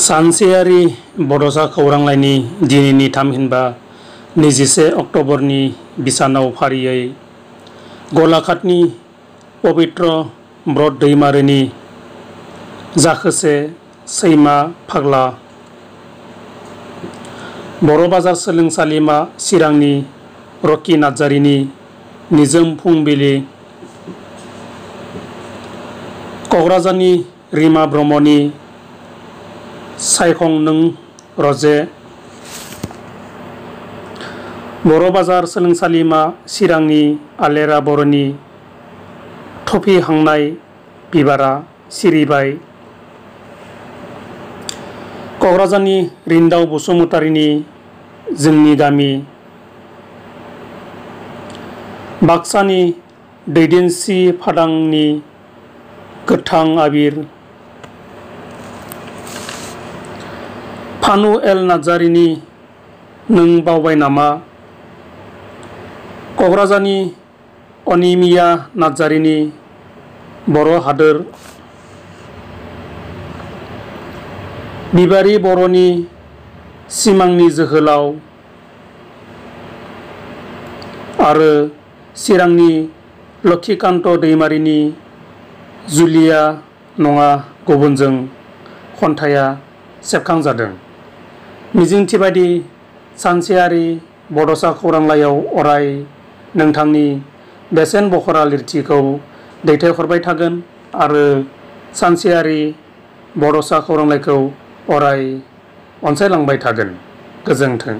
सानसेयारि बड'सा खौरांलाइनि दिनैनि थामहिनबा 21 अक्ट'बरनि बिसानाव फारियै गलाघाटनि पबित्र ब्रत दैमारिनि जाखोसे सैमा फाग्ला, बर' बाजार सोलोंसालिमा चिरांनि रकि नार्जारिनि निजोम फुंबिलि, क'क्राझारनि रिमा ब्रह्मनि सायखं नों रजे, बर' बाजार सोलोंसालिमा चिरांनि आलेरा बर'नि थफि हांनाय बिबारा सिरिबाय, क'क्राझारनि रिन्दाव बसुमतारिनि जोंनि गामि, बाक्सानि दैदेनसि फादांनि गोथां आबिर, फानु एल नार्जारिनि नों बावबाय नामा, क'क्राझारनि अनिमिया नार्जारिनि बर' हादोर, बिबारि बर'नि सिमांनि जोहोलाव आरो चिरांनि लक्षिकान्त दैमारिनि जुलिया नङा गुबुनजों खन्थाइया सेबखांजादों। मिजिंथिबादि सानसेयारि बड'सा खौरांलाइयाव अराय नोंथांनि बेसेन बखरा लिरथिखौ दैथायहरबाय थागोन आरो सानसेयारि बड'सा खौरांलाइखौ अराय अनसायलांबाय थागोन। गोजोन्थों।